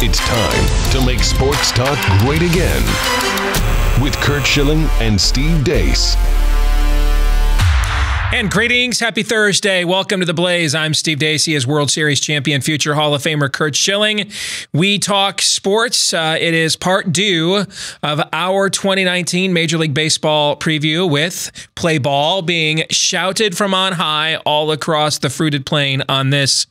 It's time to make sports talk great again with Curt Schilling and Steve Deace. And greetings. Happy Thursday. Welcome to The Blaze. I'm Steve Deace, as World Series champion, future Hall of Famer Curt Schilling. We talk sports. It is part due of our 2019 Major League Baseball preview with Play Ball being shouted from on high all across the fruited plain on this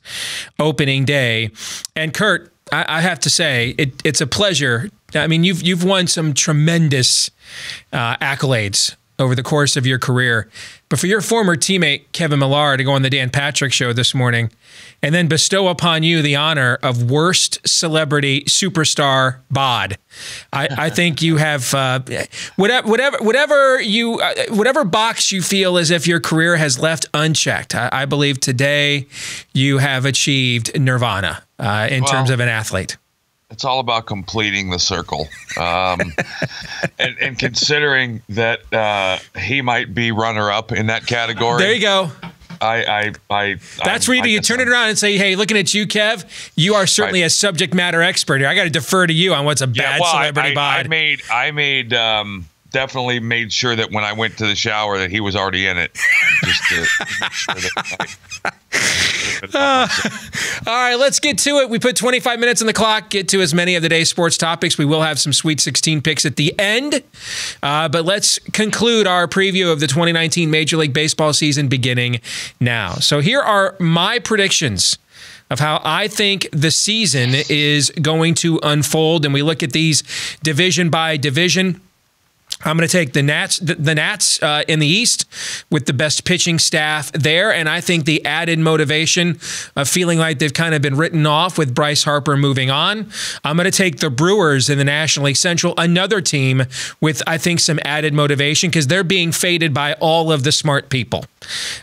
opening day. And Curt, I have to say, it's a pleasure. I mean, you've won some tremendous accolades over the course of your career. But for your former teammate, Kevin Millar, to go on the Dan Patrick Show this morning and then bestow upon you the honor of worst celebrity superstar bod, I think you have whatever box you feel as if your career has left unchecked. I believe today you have achieved nirvana in terms of an athlete. It's all about completing the circle. And considering that he might be runner-up in that category. There you go. That's where you turn it around and say, hey, looking at you, Kev, you are certainly a subject matter expert here. I got to defer to you on what's a bad celebrity bod. Definitely made sure that when I went to the shower that he was already in it. Just to make sure that all right, let's get to it. We put 25 minutes on the clock, get to as many of the day's sports topics. We will have some Sweet 16 picks at the end. But let's conclude our preview of the 2019 Major League Baseball season beginning now. So here are my predictions of how I think the season is going to unfold. And we look at these division by division. I'm going to take the Nats in the East with the best pitching staff there, and I think the added motivation of feeling like they've kind of been written off with Bryce Harper moving on. I'm going to take the Brewers in the National League Central, another team with, I think, some added motivation because they're being faded by all of the smart people.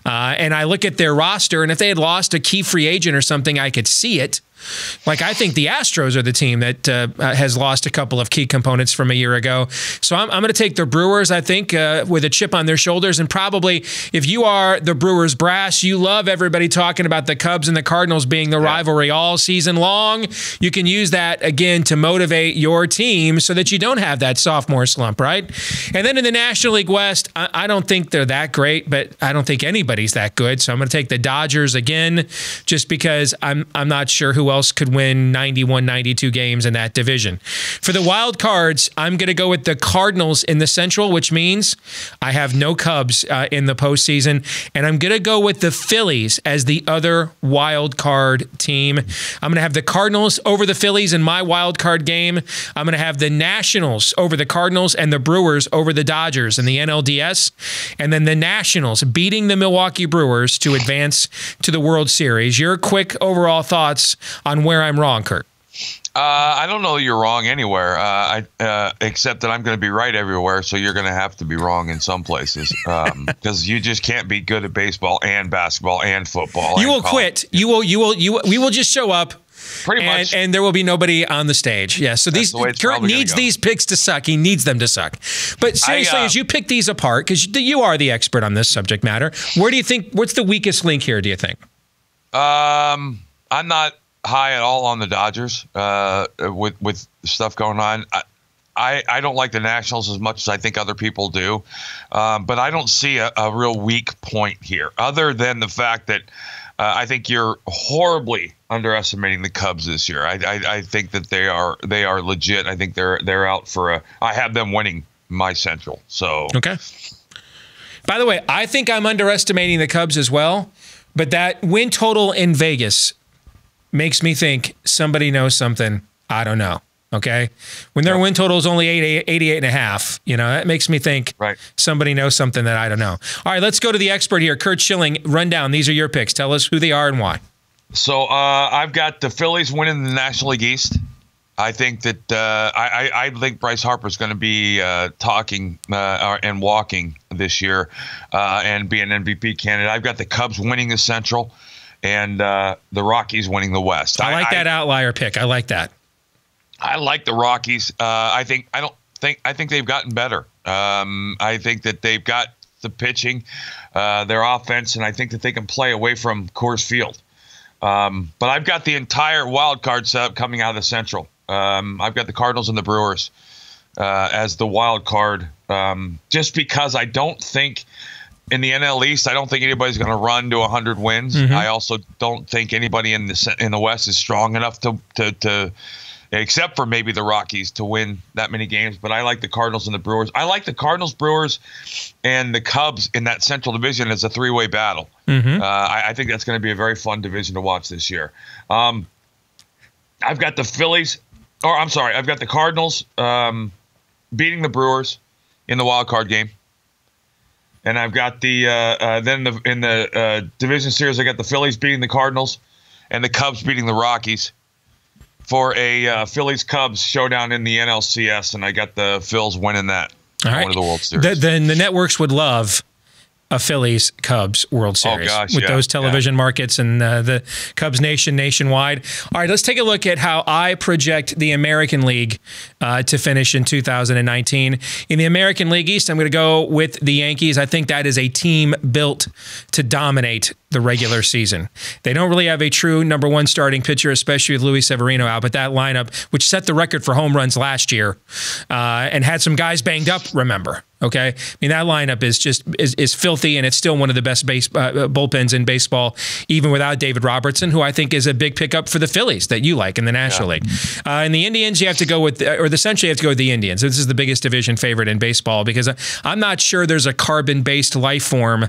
And I look at their roster, and if they had lost a key free agent or something, I could see it. Like, I think the Astros are the team that has lost a couple of key components from a year ago. So I'm going to take the Brewers, I think, with a chip on their shoulders. And probably if you are the Brewers brass, you love everybody talking about the Cubs and the Cardinals being the rivalry all season long. You can use that, again, to motivate your team so that you don't have that sophomore slump, right? And then in the National League West, I don't think they're that great, but I don't think anybody's that good. So I'm going to take the Dodgers again, just because I'm not sure who else could win 91, 92 games in that division. For the wild cards, I'm going to go with the Cardinals in the Central, which means I have no Cubs in the postseason. And I'm going to go with the Phillies as the other wild card team. I'm going to have the Cardinals over the Phillies in my wild card game. I'm going to have the Nationals over the Cardinals and the Brewers over the Dodgers in the NLDS. And then the Nationals beating the Milwaukee Brewers to advance to the World Series. Your quick overall thoughts on where I'm wrong, Curt? I don't know you're wrong anywhere, except that I'm going to be right everywhere, so you're going to have to be wrong in some places because you just can't be good at baseball and basketball and football. You will quit. We will just show up. Pretty much. And there will be nobody on the stage. Yeah, so Curt needs these picks to suck. He needs them to suck. But seriously, as you pick these apart, because you are the expert on this subject matter, where do you think, what's the weakest link here, do you think? I'm not high at all on the Dodgers with stuff going on. I don't like the Nationals as much as I think other people do, but I don't see a real weak point here, other than the fact that I think you're horribly underestimating the Cubs this year. I think that they are legit. I think they're out for I have them winning my Central. So okay. By the way, I think I'm underestimating the Cubs as well, but that win total in Vegas makes me think somebody knows something I don't know, okay? When their win total is only 88.5, that makes me think somebody knows something that I don't know. All right, let's go to the expert here, Curt Schilling. Run down. These are your picks. Tell us who they are and why. So I've got the Phillies winning the National League East. I think that I think Bryce Harper is going to be talking and walking this year and be an MVP candidate. I've got the Cubs winning the Central and the Rockies winning the West. I like that outlier pick. I like that. I like the Rockies. I think they've gotten better. I think that they've got the pitching, their offense, and I think that they can play away from Coors Field. But I've got the entire wild card setup coming out of the Central. I've got the Cardinals and the Brewers as the wild card, just because I don't think in the NL East, I don't think anybody's going to run to 100 wins. I also don't think anybody in the West is strong enough to except for maybe the Rockies, to win that many games. But I like the Cardinals and the Brewers. I like the Cardinals, Brewers, and the Cubs in that Central Division as a three-way battle. I think that's going to be a very fun division to watch this year. I've got the I've got the Cardinals beating the Brewers in the wild card game. And I've got in the division series, I got the Phillies beating the Cardinals and the Cubs beating the Rockies for a Phillies-Cubs showdown in the NLCS, and I got the Phils winning that. All right. Going to the World Series. Then the networks would love a Phillies-Cubs World Series with those television markets and the Cubs Nation nationwide. All right, let's take a look at how I project the American League to finish in 2019. In the American League East, I'm going to go with the Yankees. I think that is a team built to dominate the regular season. They don't really have a true number one starting pitcher, especially with Luis Severino out, but that lineup, which set the record for home runs last year and had some guys banged up, remember. Okay, I mean, that lineup is filthy, and it's still one of the best bullpens in baseball, even without David Robertson, who I think is a big pickup for the Phillies that you like in the National League. In the Indians, you have to go with, essentially you have to go with the Indians. This is the biggest division favorite in baseball because I'm not sure there's a carbon-based life form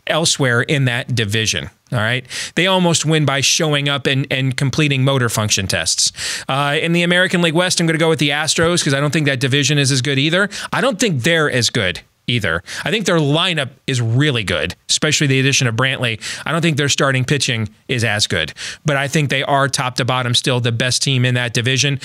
elsewhere in that division. All right. They almost win by showing up and completing motor function tests. In the American League West, I'm going to go with the Astros because I don't think that division is as good either. I don't think they're as good either. I think their lineup is really good, especially the addition of Brantley. I don't think their starting pitching is as good, but I think they are top to bottom still the best team in that division.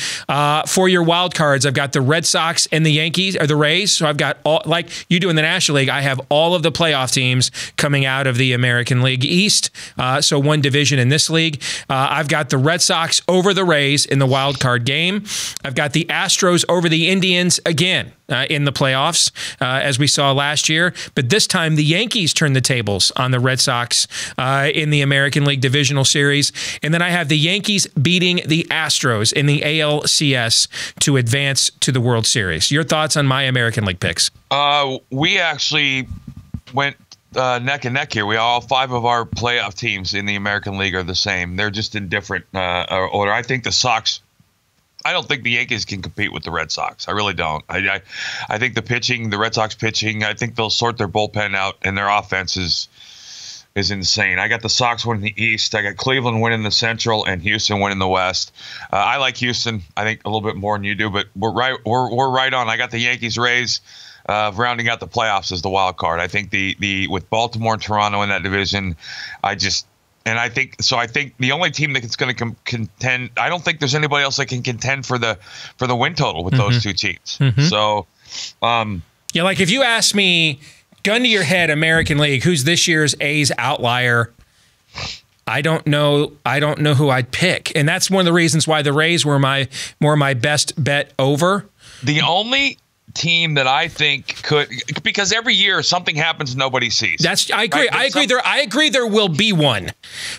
For your wild cards, I've got the Red Sox and the Yankees or the Rays. So I've got all, like you do in the National League, I have all of the playoff teams coming out of the American League East. So one division in this league. I've got the Red Sox over the Rays in the wild card game. I've got the Astros over the Indians again in the playoffs, as we saw last year. But this time, the Yankees turned the tables on the Red Sox in the American League Divisional Series. And then I have the Yankees beating the Astros in the ALCS to advance to the World Series. Your thoughts on my American League picks? We actually went neck and neck here. All five of our playoff teams in the American League are the same. They're just in different order. I think the Sox, I don't think the Yankees can compete with the Red Sox. I really don't. I think the pitching, the Red Sox pitching, I think they'll sort their bullpen out, and their offense is insane. I got the Sox winning the East. I got Cleveland winning the Central and Houston winning the West. I like Houston, I think, a little bit more than you do, but we're right on. I got the Yankees, Rays rounding out the playoffs as the wild card. I think the with Baltimore and Toronto in that division, I think the only team that's going to contend, I don't think there's anybody else that can contend for the win total with those two teams. So, yeah, like if you ask me, gun to your head, American League, who's this year's A's outlier? I don't know who I'd pick, and that's one of the reasons why the Rays were my best bet over. The only team that I think could, because every year something happens nobody sees. I agree. Right? I agree there will be one,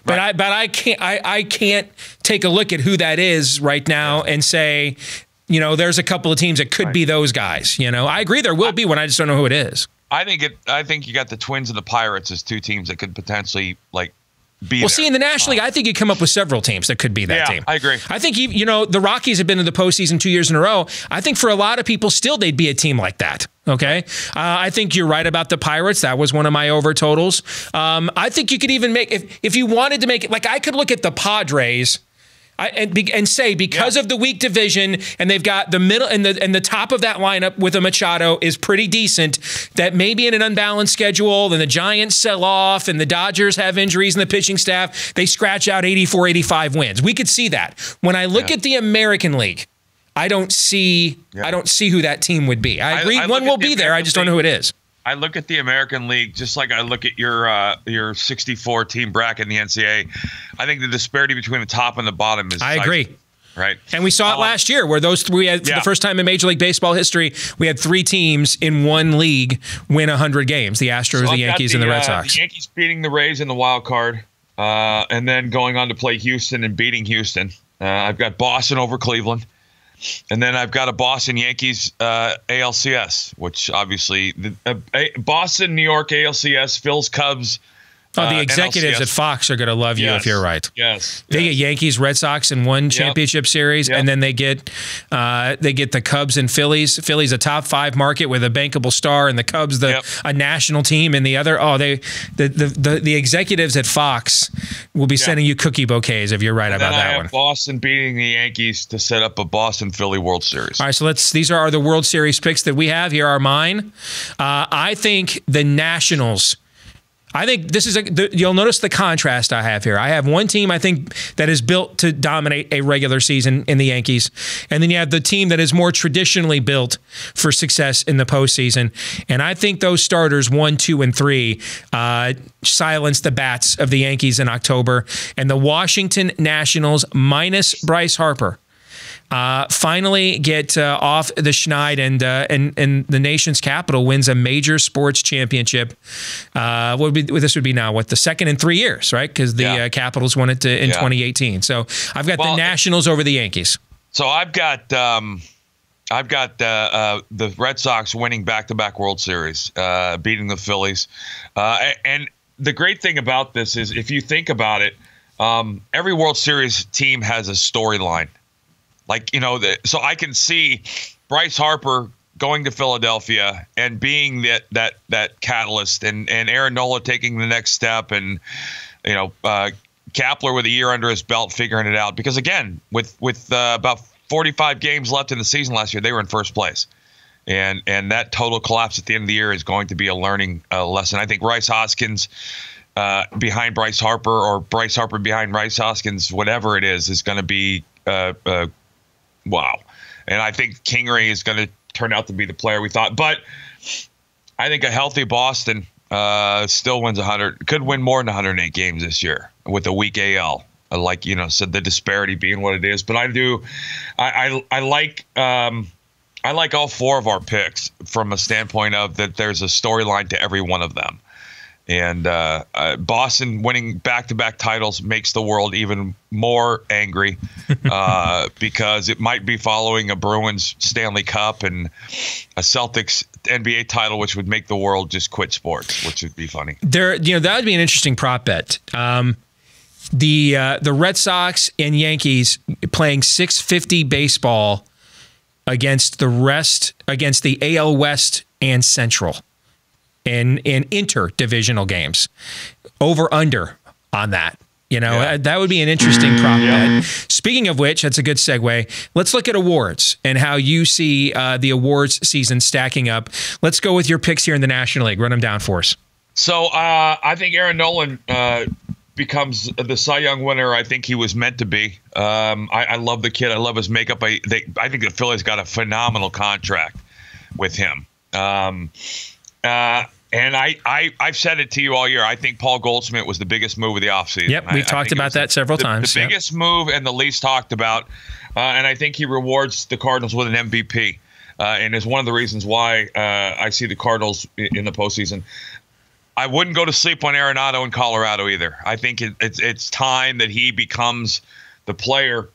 but right. I can't take a look at who that is right now and say, there's a couple of teams that could be those guys. I agree there will be one. I just don't know who it is. I think you got the Twins and the Pirates as two teams that could potentially be well, see, in the National League, I think you come up with several teams that could be that team. I agree. I think, the Rockies have been in the postseason 2 years in a row. I think for a lot of people, still they'd be a team like that. Okay? I think you're right about the Pirates. That was one of my over totals. I think you could even make, if you wanted to make it, I could look at the Padres and say, because of the weak division, and they've got the middle and the top of that lineup with a Machado is pretty decent, that maybe in an unbalanced schedule, then the Giants sell off and the Dodgers have injuries and the pitching staff, they scratch out 84, 85 wins. We could see that. When I look at the American League, I don't see who that team would be. I agree, one will be there. I just don't know who it is. I look at the American League just like I look at your 64 team bracket in the NCAA. I think the disparity between the top and the bottom is. I agree. Right. And we saw it last year where those three, for the first time in Major League Baseball history, we had three teams in one league win 100 games: the Astros, the Yankees, and the Red Sox. The Yankees beating the Rays in the wild card, and then going on to play Houston and beating Houston. I've got Boston over Cleveland. And then I've got a Boston Yankees ALCS, which obviously Boston, New York ALCS, Phil's Cubs. Oh, the executives NLCS. at Fox are going to love you if you're right. Yes. They get Yankees, Red Sox in one championship series, and then they get the Cubs and Phillies. Phillies a top 5 market with a bankable star, and the Cubs a national team in the other. Oh, the executives at Fox will be sending you cookie bouquets if you're right about that one. Boston beating the Yankees to set up a Boston-Philly World Series. All right, so these are the World Series picks that we have. Here are mine. I think the Nationals. I think this is you'll notice the contrast I have here. I have one team I think that is built to dominate a regular season in the Yankees, and then you have the team that is more traditionally built for success in the postseason. And I think those starters 1, 2, and 3 silence the bats of the Yankees in October, and the Washington Nationals minus Bryce Harper finally get off the schneid, and the nation's capital wins a major sports championship. This would be now the second in 3 years, right? Because the Capitals won it in 2018. So I've got the Nationals over the Yankees. So I've got the Red Sox winning back-to-back World Series, beating the Phillies, and the great thing about this is if you think about it, every World Series team has a storyline. So I can see Bryce Harper going to Philadelphia and being that catalyst, and Aaron Nola taking the next step, and Kapler with a year under his belt figuring it out. Because again, with about 45 games left in the season last year, they were in first place, and that total collapse at the end of the year is going to be a learning lesson. I think Rhys Hoskins behind Bryce Harper, or Bryce Harper behind Rhys Hoskins, whatever it is going to be. Wow. And I think Kingery is going to turn out to be the player we thought. But I think a healthy Boston still wins 100, could win more than 108 games this year with a weak AL. So the disparity being what it is. But I like all 4 of our picks from a standpoint of that there's a storyline to every one of them. And Boston winning back-to-back titles makes the world even more angry because it might be following a Bruins Stanley Cup and a Celtics NBA title, which would make the world just quit sports, which would be funny. That would be an interesting prop bet. The Red Sox and Yankees playing 650 baseball against the AL West and Central. In interdivisional games, over under on that. That would be an interesting prop bet. Speaking of which, that's a good segue. Let's look at awards and how you see the awards season stacking up. Let's go with your picks here in the National League. Run them down for us. So I think Aaron Nolan becomes the Cy Young winner. I think he was meant to be. I love the kid. I love his makeup. I think the Phillies got a phenomenal contract with him. And I've said it to you all year. I think Paul Goldschmidt was the biggest move of the offseason. Yep, we've talked about that several times. The biggest move and the least talked about. And I think he rewards the Cardinals with an MVP. And is one of the reasons why I see the Cardinals in the postseason. I wouldn't go to sleep on Arenado in Colorado either. I think it's time that he becomes the player.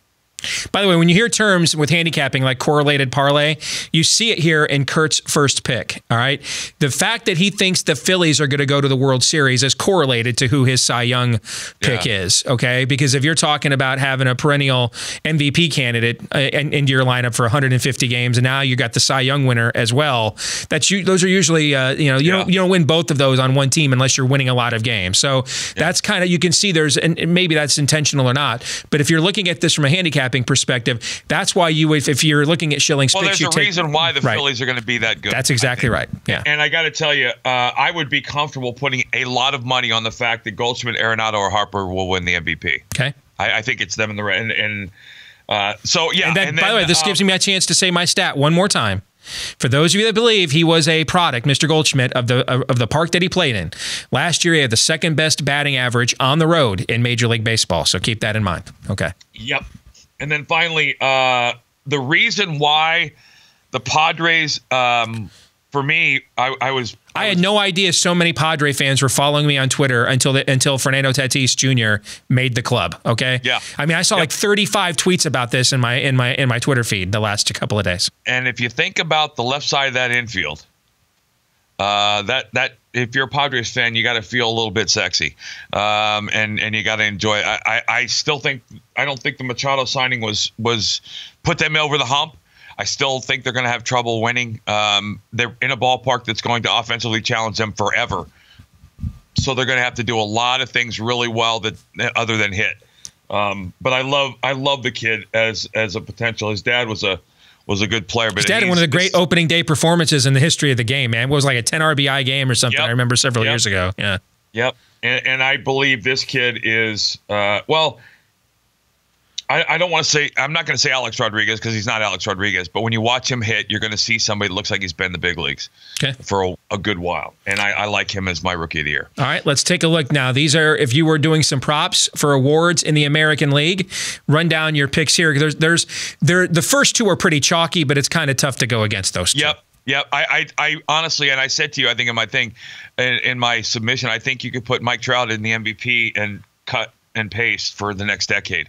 By the way, when you hear terms with handicapping like correlated parlay, you see it here in Curt's first pick, all right? The fact that he thinks the Phillies are going to go to the World Series is correlated to who his Cy Young pick is, okay? Because if you're talking about having a perennial MVP candidate into your lineup for 150 games, and now you got the Cy Young winner as well, those are usually, you don't win both of those on one team unless you're winning a lot of games. So that's kind of, you can see and maybe that's intentional or not, but if you're looking at this from a handicapping perspective, that's why you would, if you're looking at Schilling's picks, there's a reason why the Phillies are going to be that good. That's exactly right. Yeah. And I got to tell you, I would be comfortable putting a lot of money on the fact that Goldschmidt, Arenado, or Harper will win the MVP. Okay. I think it's them in the red. And by the way, this gives me a chance to say my stat one more time. For those of you that believe he was a product, Mr. Goldschmidt, of the park that he played in, last year he had the second best batting average on the road in Major League Baseball. So keep that in mind. Okay. Yep. And then finally, the reason why the Padres, for for me, I had no idea so many Padre fans were following me on Twitter until Fernando Tatis Jr. made the club. Okay. Yeah. I mean, I saw like 35 tweets about this in my Twitter feed the last couple of days. And if you think about the left side of that infield, that if you're a Padres fan, you got to feel a little bit sexy, and you got to enjoy it. I still think I don't think the Machado signing was put them over the hump. I still think they're going to have trouble winning. They're in a ballpark that's going to offensively challenge them forever. So they're going to have to do a lot of things really well other than hit. But I love the kid as a potential. His dad was a good player. But his dad had one of the great opening day performances in the history of the game, man. It was like a 10 RBI game or something. Yep. I remember several years ago. Yeah. Yep. And I believe this kid is well. I don't want to say – I'm not going to say Alex Rodriguez because he's not Alex Rodriguez. But when you watch him hit, you're going to see somebody that looks like he's been in the big leagues for a good while. And I like him as my Rookie of the Year. All right, let's take a look now. These are – if you were doing some props for awards in the American League, run down your picks here. The first two are pretty chalky, but it's kind of tough to go against those two. Yep. I honestly – and I said to you, I think in my thing, in my submission, I think you could put Mike Trout in the MVP and cut and paste for the next decade.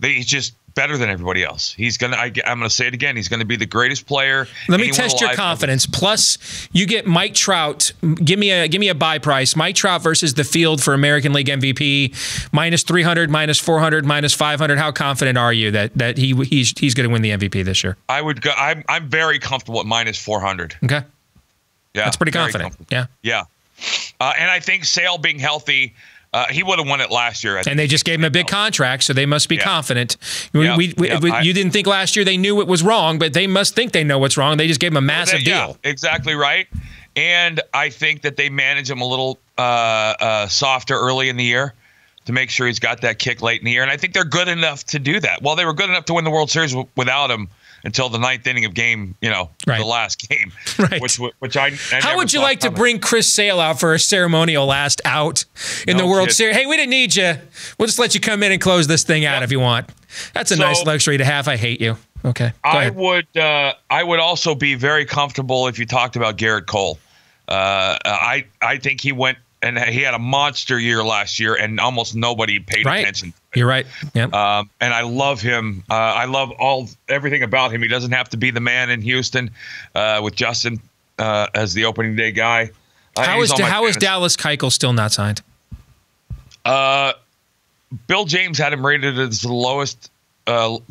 He's just better than everybody else. I'm gonna say it again. He's gonna be the greatest player. Let me test your confidence. Plus, you get Mike Trout. Give me a buy price. Mike Trout versus the field for American League MVP minus 300, minus 400, minus 500. How confident are you that he's going to win the MVP this year? I would go. I'm very comfortable at minus 400. Okay. Yeah, that's pretty confident. Yeah. And I think Sale being healthy. He would have won it last year. And they just gave him a big contract, so they must be confident. You didn't think last year they knew it was wrong, but they must think they know what's wrong. They just gave him a massive deal. Exactly right. And I think that they manage him a little softer early in the year to make sure he's got that kick late in the year. And I think they're good enough to do that. Well, they were good enough to win the World Series without him until the ninth inning of the last game. Right. Which I How would you like to bring Chris Sale out for a ceremonial last out in the World Series? Hey, we didn't need you. We'll just let you come in and close this thing out if you want. That's a nice luxury to have. I hate you. Okay. I would also be very comfortable if you talked about Garrett Cole. I think he went and he had a monster year last year, and almost nobody paid attention. You're right. Yep. And I love him. I love everything about him. He doesn't have to be the man in Houston with Justin as the opening day guy. How is Dallas Keuchel still not signed? Bill James had him rated as the lowest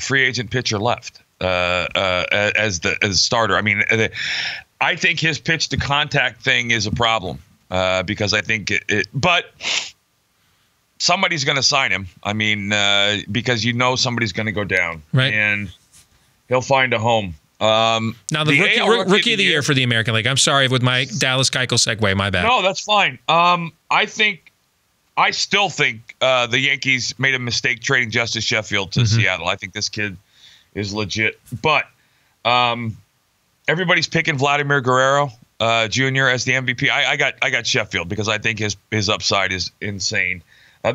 free agent pitcher left as starter. I mean, I think his pitch to contact thing is a problem because I think but somebody's going to sign him. I mean, because somebody's going to go down, and he'll find a home. Now the rookie of the year for the American League. I'm sorry with my Dallas Keuchel segue. My bad. No, that's fine. I still think the Yankees made a mistake trading Justice Sheffield to Seattle. I think this kid is legit, but everybody's picking Vladimir Guerrero Jr. as the MVP. I got Sheffield because I think his upside is insane.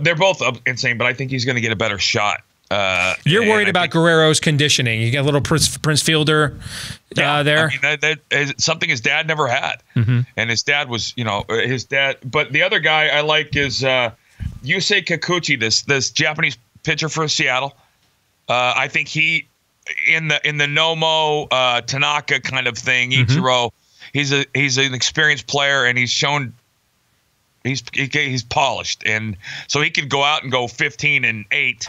They're both insane, but I think he's going to get a better shot. You're worried about Guerrero's conditioning. You got a little Prince Fielder there. I mean, that is something his dad never had, and his dad was, his dad. But the other guy I like is Yusei Kikuchi, this Japanese pitcher for Seattle. I think he in the Nomo Tanaka kind of thing. Ichiro, he's an experienced player, and he's shown. He's polished, and so he could go out and go 15-8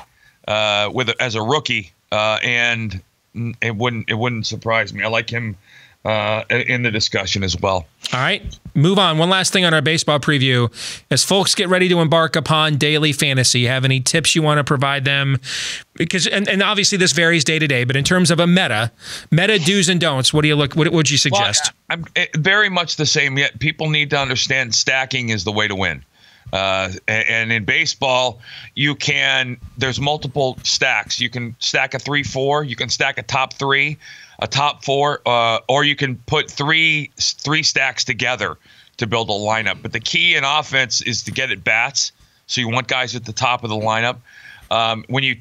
as a rookie, and it wouldn't surprise me. I like him in the discussion as well. All right, move on. One last thing on our baseball preview. As folks get ready to embark upon daily fantasy, have any tips you want to provide them? Because and obviously this varies day to day, but in terms of a meta do's and don'ts, what do you look? What would you suggest? Well, I'm very much the same. Yet people need to understand stacking is the way to win. And in baseball, there's multiple stacks. You can stack a 3-4. You can stack a top 3, a top 4, or you can put three stacks together to build a lineup. But the key in offense is to get at bats. So you want guys at the top of the lineup. When you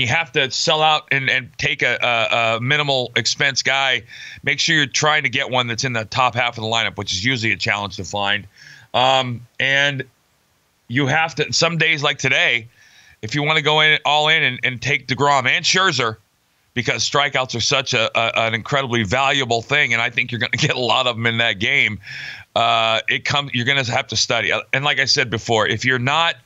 have to sell out and take a minimal expense guy, make sure you're trying to get one that's in the top half of the lineup, which is usually a challenge to find. And you have to, some days like today, if you want to go in all in and take DeGrom and Scherzer, because strikeouts are such an incredibly valuable thing, and I think you're going to get a lot of them in that game. You're going to have to study. And like I said before, if you're not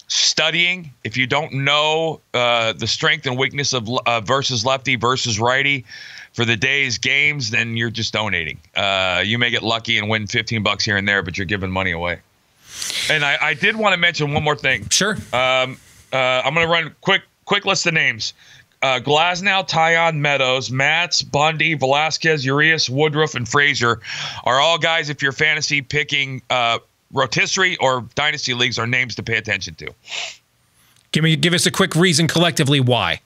studying, if you don't know the strength and weakness of versus lefty versus righty for the day's games, then you're just donating. You may get lucky and win $15 here and there, but you're giving money away. And I did want to mention one more thing. Sure. I'm going to run quick list of names. Glasnow, Tyon, Meadows, Matz, Bundy, Velasquez, Urias, Woodruff, and Frazier are all guys, if you're fantasy picking rotisserie or dynasty leagues, are names to pay attention to. Give us a quick reason collectively why.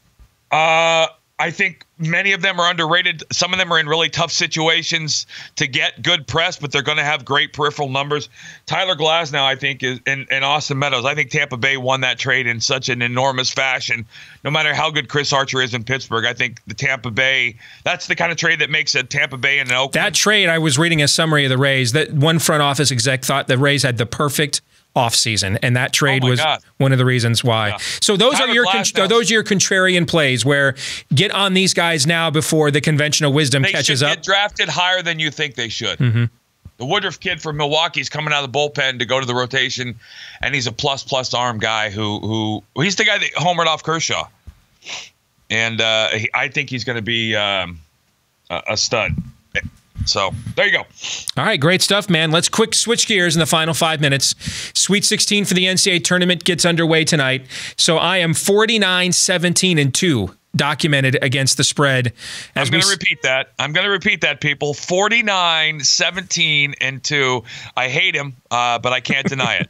I think many of them are underrated. Some of them are in really tough situations to get good press, but they're going to have great peripheral numbers. Tyler Glasnow, I think, and Austin Meadows. I think Tampa Bay won that trade in such an enormous fashion. No matter how good Chris Archer is in Pittsburgh, I think the Tampa Bay, that's the kind of trade that makes a Tampa Bay and an Oakland. That trade, I was reading a summary of the Rays, that one front office exec thought the Rays had the perfect offseason, and that trade was one of the reasons why. Yeah. So those are your contrarian plays, where get on these guys now before the conventional wisdom catches up. They should get drafted higher than you think they should. Mm-hmm. The Woodruff kid from Milwaukee is coming out of the bullpen to go to the rotation, and he's a plus arm guy who he's the guy that homered off Kershaw, and I think he's going to be a stud. So there you go. All right, great stuff, man. Let's quick switch gears in the final 5 minutes. Sweet 16 for the NCAA tournament gets underway tonight. So I am 49-17-2 documented against the spread. I'm going to repeat that, people. 49-17-2. I hate him, but I can't deny it.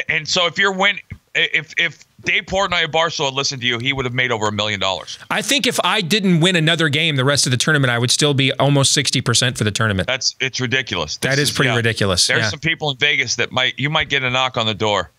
And so if Dave Portnoy of Barstool had listened to you, he would have made over $1 million. I think if I didn't win another game the rest of the tournament, I would still be almost 60% for the tournament. It's ridiculous. That is pretty ridiculous. There's some people in Vegas that you might get a knock on the door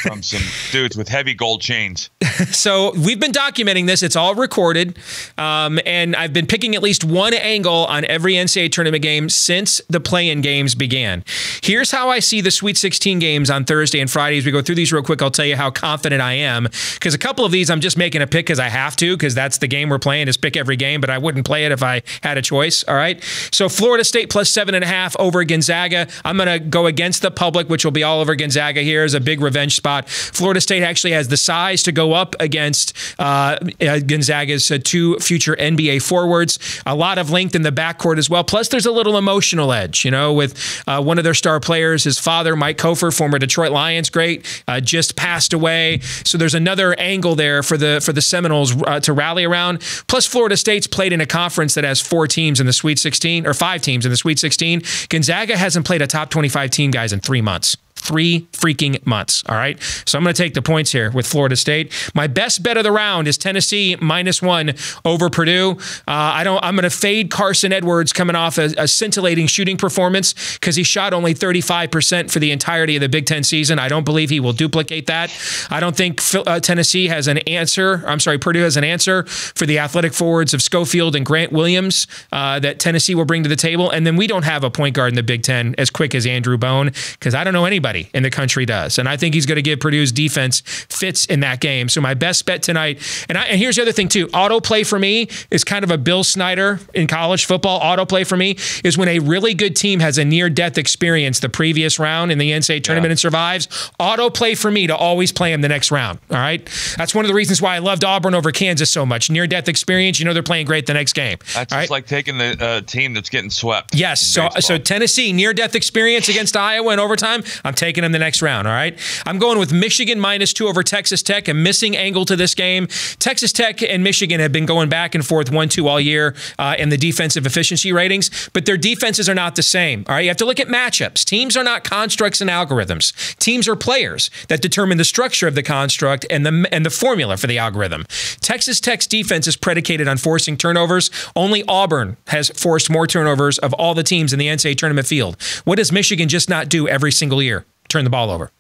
from some dudes with heavy gold chains. So we've been documenting this. It's all recorded. And I've been picking at least one angle on every NCAA tournament game since the play-in games began. Here's how I see the Sweet 16 games on Thursday and Friday. As we go through these real quick, I'll tell you how confident I am. Because a couple of these I'm just making a pick because I have to, because that's the game we're playing, is pick every game, but I wouldn't play it if I had a choice. All right. So Florida State plus 7.5 over Gonzaga. I'm going to go against the public, which will be all over Gonzaga here as a big revenge spot. Florida State actually has the size to go up against Gonzaga's two future NBA forwards. A lot of length in the backcourt as well. Plus, there's a little emotional edge, with one of their star players, his father, Mike Kofor, former Detroit Lions great, just passed away. So there's another angle there for the Seminoles to rally around. Plus, Florida State's played in a conference that has 4 teams in the Sweet 16, or 5 teams in the Sweet 16. Gonzaga hasn't played a top 25 team, guys, in 3 months. 3 freaking months. All right. So I'm going to take the points here with Florida State. My best bet of the round is Tennessee -1 over Purdue. I'm going to fade Carson Edwards coming off a scintillating shooting performance because he shot only 35% for the entirety of the Big Ten season. I don't believe he will duplicate that. I don't think Tennessee has an answer. I'm sorry, Purdue has an answer for the athletic forwards of Schofield and Grant Williams that Tennessee will bring to the table. And then we don't have a point guard in the Big Ten as quick as Andrew Bone, because I don't know anybody in the country does. And I think he's going to give Purdue's defense fits in that game. So my best bet tonight, and here's the other thing too, autoplay for me is kind of a Bill Snyder in college football. Autoplay for me is when a really good team has a near-death experience the previous round in the NCAA tournament and survives. Autoplay for me to always play him the next round. All right? That's one of the reasons why I loved Auburn over Kansas so much. Near-death experience, they're playing great the next game. That's just like taking the team that's getting swept. Yes. So Tennessee, near-death experience against Iowa in overtime, I'm taking them the next round, all right? I'm going with Michigan -2 over Texas Tech, a missing angle to this game. Texas Tech and Michigan have been going back and forth 1-2 all year in the defensive efficiency ratings, but their defenses are not the same, all right? You have to look at matchups. Teams are not constructs and algorithms. Teams are players that determine the structure of the construct and the formula for the algorithm. Texas Tech's defense is predicated on forcing turnovers. Only Auburn has forced more turnovers of all the teams in the NCAA tournament field. What does Michigan just not do every single year? turn the ball over.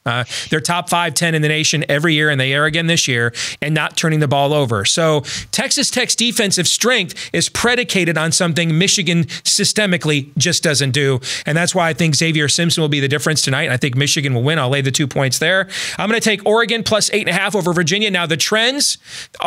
They're top 5, 10 in the nation every year, and they are again this year, and not turning the ball over. So Texas Tech's defensive strength is predicated on something Michigan systemically just doesn't do, and that's why I think Xavier Simpson will be the difference tonight, and I think Michigan will win. I'll lay the 2 points there. I'm going to take Oregon plus 8.5 over Virginia. Now, the trends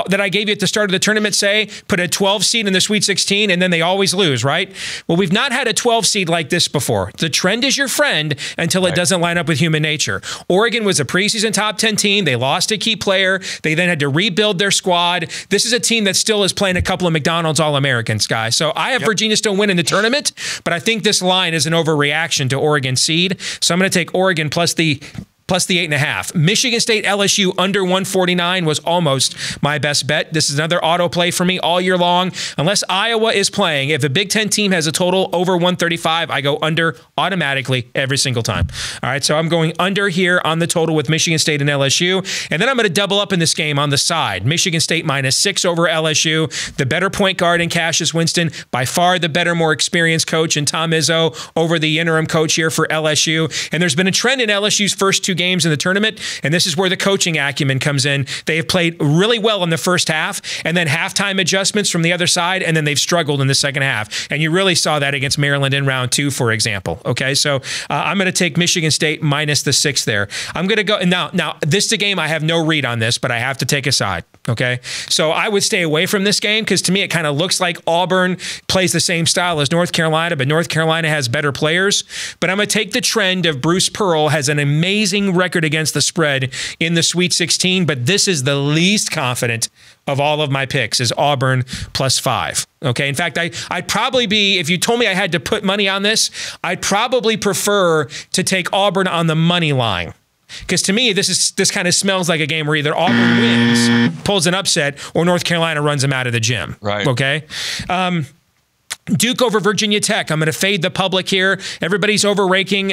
that I gave you at the start of the tournament say put a 12 seed in the Sweet 16, and then they always lose, right? Well, we've not had a 12 seed like this before. The trend is your friend until it doesn't line up with human nature. Oregon was a preseason top 10 team. They lost a key player. They then had to rebuild their squad. This is a team that still is playing a couple of McDonald's All-Americans, guys. So I have Virginia still winning the tournament, but I think this line is an overreaction to Oregon seed. So I'm going to take Oregon plus the 8.5. Michigan State LSU under 149 was almost my best bet. This is another auto play for me all year long. Unless Iowa is playing, if a Big Ten team has a total over 135, I go under automatically every single time. All right, so I'm going under here on the total with Michigan State and LSU. And then I'm going to double up in this game on the side. Michigan State -6 over LSU. The better point guard in Cassius Winston, by far the better, more experienced coach in Tom Izzo over the interim coach here for LSU. And there's been a trend in LSU's first 2 games in the tournament, and this is where the coaching acumen comes in. They have played really well in the first half, and then halftime adjustments from the other side, and then they've struggled in the second half. And you really saw that against Maryland in round 2, for example. Okay, so I'm going to take Michigan State minus the 6 there. I'm going to go now. This is a game I have no read on this, but I have to take a side. Okay, so I would stay away from this game because to me it kind of looks like Auburn plays the same style as North Carolina, but North Carolina has better players. But I'm going to take the trend of Bruce Pearl has an amazing record against the spread in the Sweet 16, but this is the least confident of all of my picks is Auburn +5. Okay, in fact, I'd probably be, if you told me I had to put money on this, I'd probably prefer to take Auburn on the money line. Because to me, this kind of smells like a game where either Auburn wins, pulls an upset, or North Carolina runs them out of the gym. Right. Okay. Duke over Virginia Tech. I'm going to fade the public here. Everybody's overrating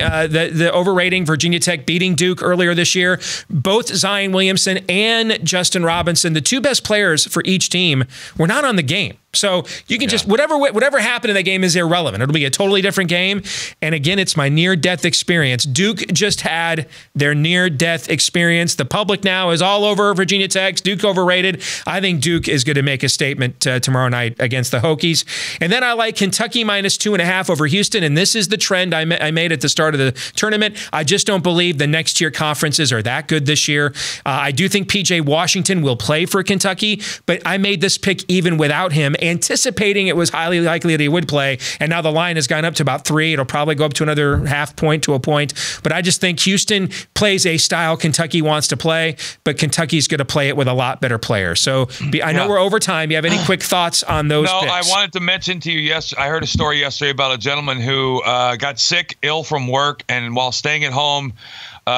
Virginia Tech beating Duke earlier this year. Both Zion Williamson and Justin Robinson, the 2 best players for each team, were not on the game. So you can just, whatever happened in that game is irrelevant. It'll be a totally different game. And again, it's my near-death experience. Duke just had their near-death experience. The public now is all over Virginia Tech. Duke overrated. I think Duke is going to make a statement tomorrow night against the Hokies. And then I like Kentucky -2.5 over Houston. And this is the trend I made at the start of the tournament. I just don't believe the next tier conferences are that good this year. I do think P.J. Washington will play for Kentucky, but I made this pick even without him, anticipating it was highly likely that he would play, and now the line has gone up to about 3. It'll probably go up to another half point to a point, but I just think Houston plays a style Kentucky wants to play, but Kentucky's going to play it with a lot better players. So I know we're over time. You have any quick thoughts on those picks? I wanted to mention to you, I heard a story yesterday about a gentleman who got sick, ill from work, and while staying at home,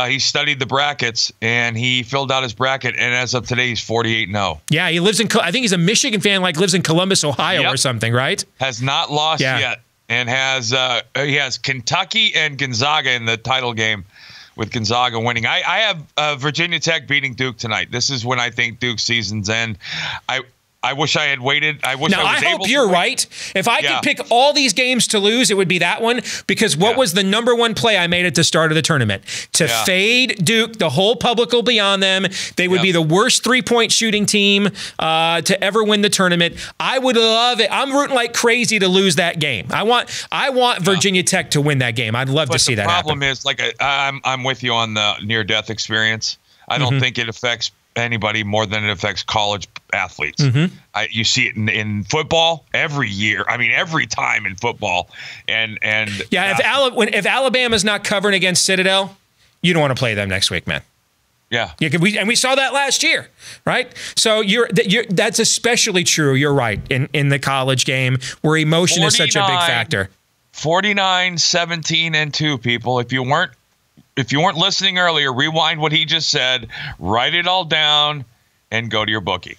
he studied the brackets, and he filled out his bracket, and as of today, he's 48-0. Yeah, he lives in, I think he's a Michigan fan, lives in Columbus, Ohio or something, right? Has not lost yet, and he has Kentucky and Gonzaga in the title game, with Gonzaga winning. I have Virginia Tech beating Duke tonight. This is when I think Duke's season's end. I wish I had waited. I hope you're right. If I could pick all these games to lose, it would be that one, because what was the number 1 play I made at the start of the tournament? To fade Duke. The whole public will be on them. They would be the worst 3-point shooting team to ever win the tournament. I would love it. I'm rooting like crazy to lose that game. I want Virginia Tech to win that game. I'd love to see that happen. The problem is, I'm with you on the near-death experience. I don't think it affects anybody more than it affects college athletes. You see it in football every year. I mean, every time in football. If Alabama's not covering against Citadel, you don't want to play them next week, man. Yeah. We saw that last year, right? So that's especially true. You're right in the college game where emotion is such a big factor. 49-17-2, people. If you weren't listening earlier, rewind what he just said, write it all down, and go to your bookie.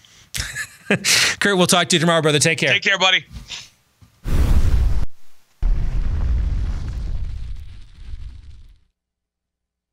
Curt, we'll talk to you tomorrow, brother. Take care. Take care, buddy.